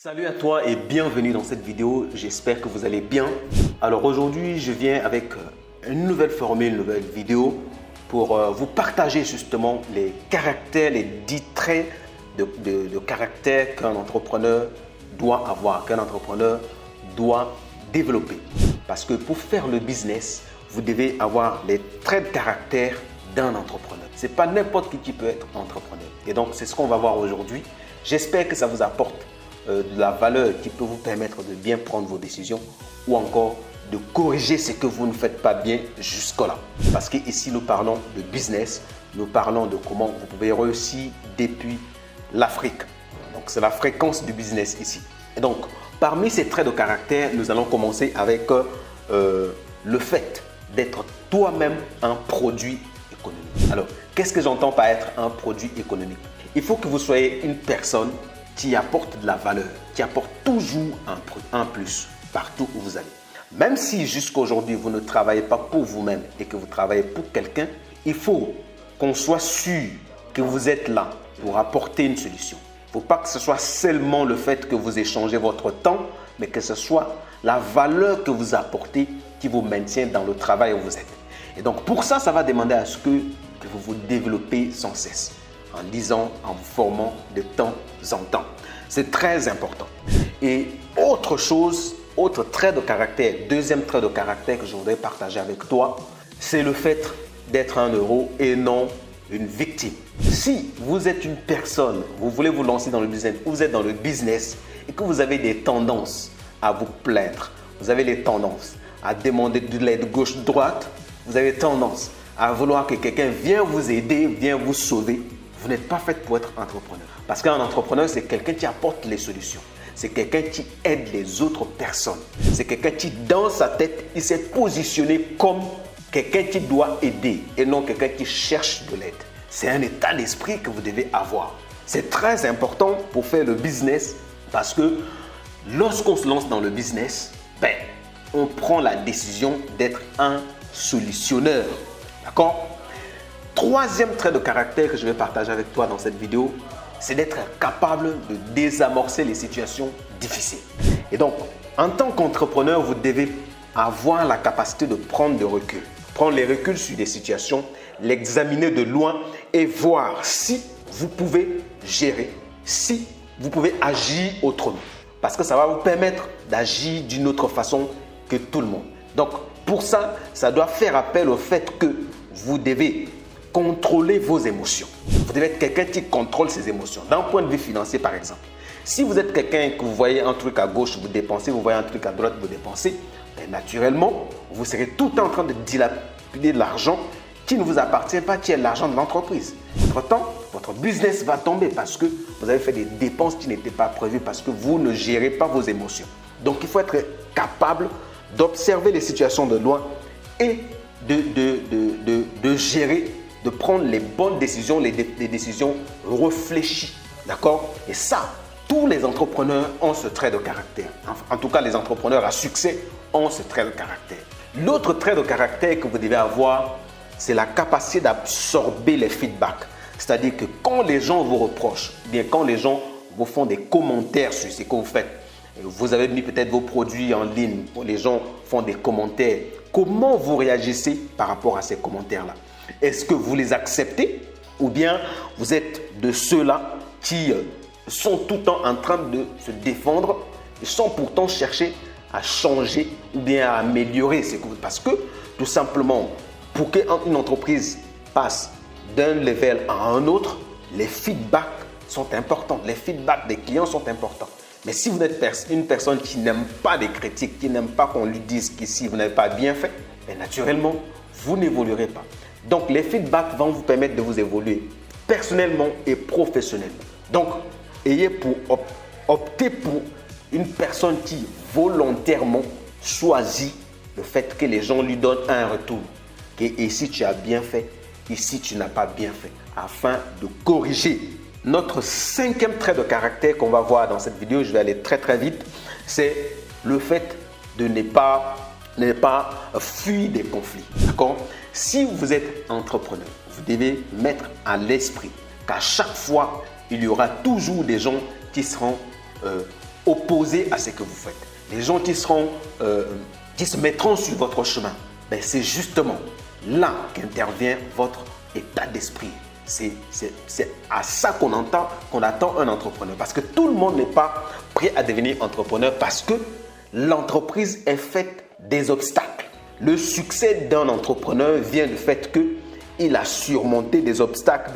Salut à toi et bienvenue dans cette vidéo, j'espère que vous allez bien. Alors aujourd'hui je viens avec une nouvelle formule, une nouvelle vidéo pour vous partager justement les caractères, les 10 traits de caractère qu'un entrepreneur doit avoir, qu'un entrepreneur doit développer. Parce que pour faire le business, vous devez avoir les traits de caractère d'un entrepreneur. Ce n'est pas n'importe qui peut être entrepreneur. Et donc c'est ce qu'on va voir aujourd'hui. J'espère que ça vous apporte de la valeur qui peut vous permettre de bien prendre vos décisions ou encore de corriger ce que vous ne faites pas bien jusque-là. Parce qu'ici, nous parlons de business, nous parlons de comment vous pouvez réussir depuis l'Afrique. Donc, c'est la fréquence du business ici. Et donc, parmi ces traits de caractère, nous allons commencer avec le fait d'être toi-même un produit économique. Alors, qu'est-ce que j'entends par être un produit économique? Il faut que vous soyez une personne qui apporte de la valeur, qui apporte toujours un plus partout où vous allez. Même si jusqu'à aujourd'hui, vous ne travaillez pas pour vous-même et que vous travaillez pour quelqu'un, il faut qu'on soit sûr que vous êtes là pour apporter une solution. Il ne faut pas que ce soit seulement le fait que vous échangez votre temps, mais que ce soit la valeur que vous apportez qui vous maintient dans le travail où vous êtes. Et donc pour ça, ça va demander à ce que vous vous développez sans cesse, en lisant, en vous formant de temps en temps. C'est très important. Et autre chose, autre trait de caractère, deuxième trait de caractère que je voudrais partager avec toi, c'est le fait d'être un héros et non une victime. Si vous êtes une personne, vous voulez vous lancer dans le business, vous êtes dans le business et que vous avez des tendances à vous plaindre, vous avez les tendances à demander de l'aide gauche-droite, vous avez tendance à vouloir que quelqu'un vienne vous aider, vienne vous sauver, vous n'êtes pas fait pour être entrepreneur. Parce qu'un entrepreneur, c'est quelqu'un qui apporte les solutions. C'est quelqu'un qui aide les autres personnes. C'est quelqu'un qui, dans sa tête, il s'est positionné comme quelqu'un qui doit aider et non quelqu'un qui cherche de l'aide. C'est un état d'esprit que vous devez avoir. C'est très important pour faire le business parce que lorsqu'on se lance dans le business, on prend la décision d'être un solutionneur. D'accord ? Troisième trait de caractère que je vais partager avec toi dans cette vidéo, c'est d'être capable de désamorcer les situations difficiles. Et donc, en tant qu'entrepreneur, vous devez avoir la capacité de prendre du recul. Prendre les reculs sur des situations, l'examiner de loin et voir si vous pouvez gérer, si vous pouvez agir autrement. Parce que ça va vous permettre d'agir d'une autre façon que tout le monde. Donc, pour ça, ça doit faire appel au fait que vous devez contrôler vos émotions. Vous devez être quelqu'un qui contrôle ses émotions. D'un point de vue financier, par exemple. Si vous êtes quelqu'un que vous voyez un truc à gauche, vous dépensez, vous voyez un truc à droite, vous dépensez, naturellement, vous serez tout le temps en train de dilapider de l'argent qui ne vous appartient pas, qui est l'argent de l'entreprise. Entre-temps, votre business va tomber parce que vous avez fait des dépenses qui n'étaient pas prévues, parce que vous ne gérez pas vos émotions. Donc, il faut être capable d'observer les situations de loin et de gérer, de prendre les bonnes décisions, les décisions réfléchies. D'accord? Et ça, tous les entrepreneurs ont ce trait de caractère. En tout cas, les entrepreneurs à succès ont ce trait de caractère. L'autre trait de caractère que vous devez avoir, c'est la capacité d'absorber les feedbacks. C'est-à-dire que quand les gens vous reprochent, bien quand les gens vous font des commentaires sur ce que vous faites, vous avez mis peut-être vos produits en ligne, les gens font des commentaires. Comment vous réagissez par rapport à ces commentaires-là? Est-ce que vous les acceptez ou bien vous êtes de ceux-là qui sont tout le temps en train de se défendre et sans pourtant chercher à changer ou bien à améliorer ce que vous... Parce que tout simplement, pour qu'une entreprise passe d'un level à un autre, les feedbacks sont importants. Les feedbacks des clients sont importants. Mais si vous êtes une personne qui n'aime pas les critiques, qui n'aime pas qu'on lui dise qu'ici vous n'avez pas bien fait, naturellement, vous n'évoluerez pas. Donc, les feedbacks vont vous permettre de vous évoluer personnellement et professionnellement. Donc, optez pour une personne qui volontairement choisit le fait que les gens lui donnent un retour. Et ici, tu as bien fait, ici, tu n'as pas bien fait, afin de corriger. Notre cinquième trait de caractère qu'on va voir dans cette vidéo, je vais aller très très vite, c'est le fait de ne pas fuir des conflits. D'accord? Si vous êtes entrepreneur, vous devez mettre à l'esprit qu'à chaque fois, il y aura toujours des gens qui seront opposé à ce que vous faites. Les gens qui se mettront sur votre chemin, ben c'est justement là qu'intervient votre état d'esprit. C'est à ça qu'on attend un entrepreneur. Parce que tout le monde n'est pas prêt à devenir entrepreneur parce que l'entreprise est faite des obstacles. Le succès d'un entrepreneur vient du fait qu'il a surmonté des obstacles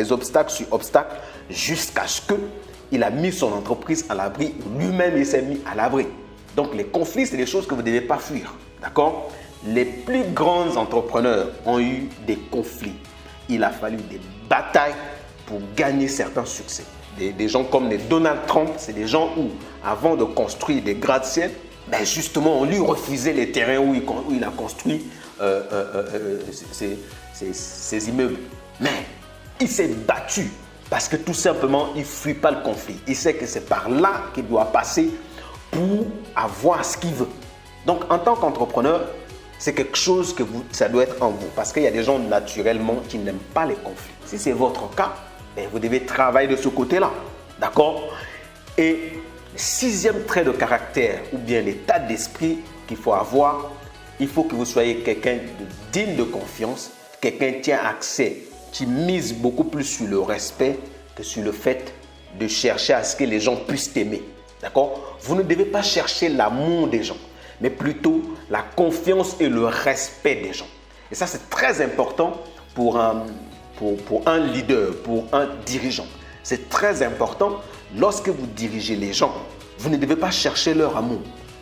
sur obstacles jusqu'à ce qu'il a mis son entreprise à l'abri, lui-même il s'est mis à l'abri. Donc les conflits, c'est des choses que vous ne devez pas fuir. D'accord? Les plus grands entrepreneurs ont eu des conflits. Il a fallu des batailles pour gagner certains succès. Des gens comme les Donald Trump, c'est des gens où, avant de construire des gratte-ciel, ben justement, on lui refusait les terrains où il a construit ses immeubles. Mais il s'est battu parce que tout simplement, il ne fuit pas le conflit. Il sait que c'est par là qu'il doit passer pour avoir ce qu'il veut. Donc, en tant qu'entrepreneur, c'est quelque chose que ça doit être en vous. Parce qu'il y a des gens naturellement qui n'aiment pas les conflits. Si c'est votre cas, ben, vous devez travailler de ce côté-là. D'accord? Et le 6e trait de caractère ou bien l'état d'esprit qu'il faut avoir, il faut que vous soyez quelqu'un de digne de confiance, quelqu'un qui a accès, qui mise beaucoup plus sur le respect que sur le fait de chercher à ce que les gens puissent t'aimer. D'accord? Vous ne devez pas chercher l'amour des gens, mais plutôt la confiance et le respect des gens. Et ça, c'est très important pour un leader, pour un dirigeant. C'est très important lorsque vous dirigez les gens. Vous ne devez pas chercher leur amour,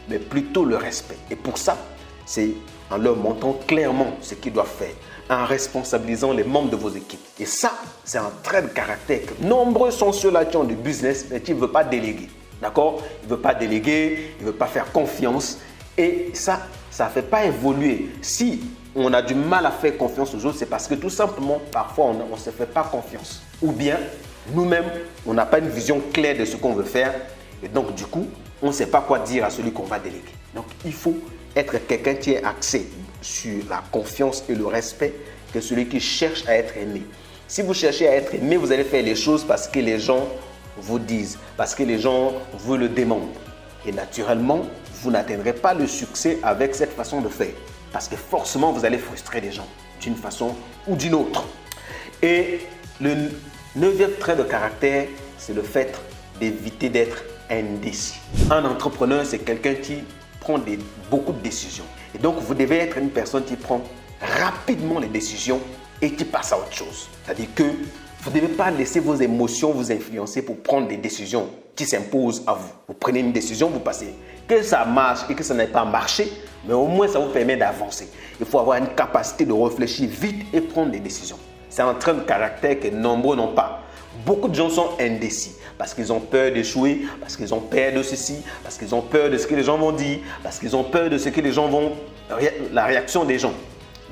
mais plutôt le respect. Et pour ça, c'est en leur montrant clairement ce qu'ils doivent faire, en responsabilisant les membres de vos équipes. Et ça, c'est un trait de caractère. Nombreux sont ceux-là qui ont du business, mais qui ne veulent pas déléguer. D'accord? Il ne veut pas déléguer, il ne veut pas faire confiance. Et ça ne fait pas évoluer. Si on a du mal à faire confiance aux autres, c'est parce que tout simplement, parfois, on ne se fait pas confiance. Ou bien, nous-mêmes, on n'a pas une vision claire de ce qu'on veut faire. Et donc, du coup, on ne sait pas quoi dire à celui qu'on va déléguer. Donc, il faut être quelqu'un qui est axé sur la confiance et le respect que celui qui cherche à être aimé. Si vous cherchez à être aimé, vous allez faire les choses parce que les gens vous disent, parce que les gens vous le demandent. Et naturellement, vous n'atteindrez pas le succès avec cette façon de faire. Parce que forcément, vous allez frustrer les gens d'une façon ou d'une autre. Et le 9e trait de caractère, c'est le fait d'éviter d'être indécis. Un entrepreneur, c'est quelqu'un qui prend beaucoup de décisions. Et donc, vous devez être une personne qui prend rapidement les décisions et qui passe à autre chose. C'est-à-dire que vous ne devez pas laisser vos émotions vous influencer pour prendre des décisions qui s'imposent à vous. Vous prenez une décision, vous passez. Que ça marche et que ça n'ait pas marché, mais au moins ça vous permet d'avancer. Il faut avoir une capacité de réfléchir vite et prendre des décisions. C'est un trait de caractère que nombreux n'ont pas. Beaucoup de gens sont indécis parce qu'ils ont peur d'échouer, parce qu'ils ont peur de ceci, parce qu'ils ont peur de ce que les gens vont dire, parce qu'ils ont peur de ce que les gens vont... la réaction des gens.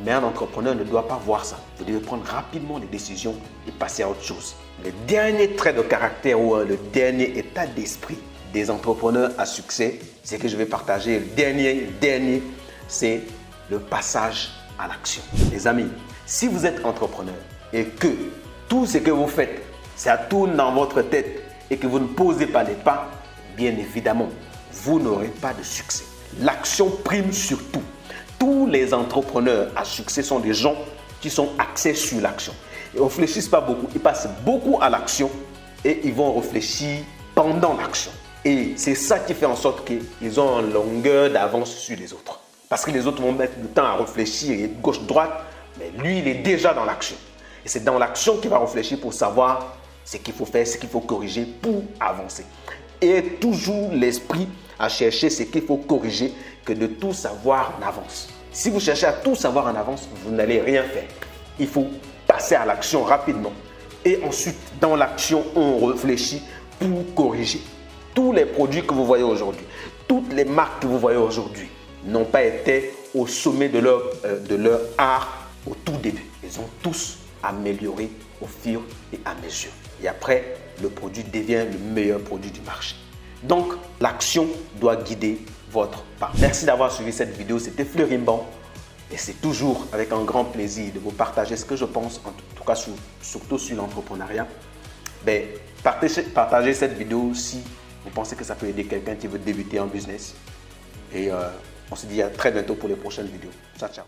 Mais un entrepreneur ne doit pas voir ça. Vous devez prendre rapidement les décisions et passer à autre chose. Le dernier trait de caractère ou le dernier état d'esprit des entrepreneurs à succès, c'est que je vais partager. Le dernier, c'est le passage à l'action. Les amis, si vous êtes entrepreneur et que tout ce que vous faites, ça tourne dans votre tête et que vous ne posez pas les pas, bien évidemment, vous n'aurez pas de succès. L'action prime sur tout. Tous les entrepreneurs à succès sont des gens qui sont axés sur l'action. Ils ne réfléchissent pas beaucoup, ils passent beaucoup à l'action et ils vont réfléchir pendant l'action. Et c'est ça qui fait en sorte qu'ils ont une longueur d'avance sur les autres. Parce que les autres vont mettre du temps à réfléchir et gauche-droite, mais lui, il est déjà dans l'action. Et c'est dans l'action qu'il va réfléchir pour savoir ce qu'il faut faire, ce qu'il faut corriger pour avancer. Et toujours l'esprit à chercher ce qu'il faut corriger que de tout savoir en avance. Si vous cherchez à tout savoir en avance, vous n'allez rien faire. Il faut passer à l'action rapidement. Et ensuite, dans l'action, on réfléchit pour corriger. Tous les produits que vous voyez aujourd'hui, toutes les marques que vous voyez aujourd'hui n'ont pas été au sommet de leur art au tout début. Ils ont tous amélioré au fur et à mesure. Et après, le produit devient le meilleur produit du marché. Donc, l'action doit guider votre pas. Merci d'avoir suivi cette vidéo. C'était Fleurimban. Et c'est toujours avec un grand plaisir de vous partager ce que je pense, en tout cas surtout sur l'entrepreneuriat. Partagez cette vidéo si vous pensez que ça peut aider quelqu'un qui veut débuter en business. Et on se dit à très bientôt pour les prochaines vidéos. Ciao, ciao.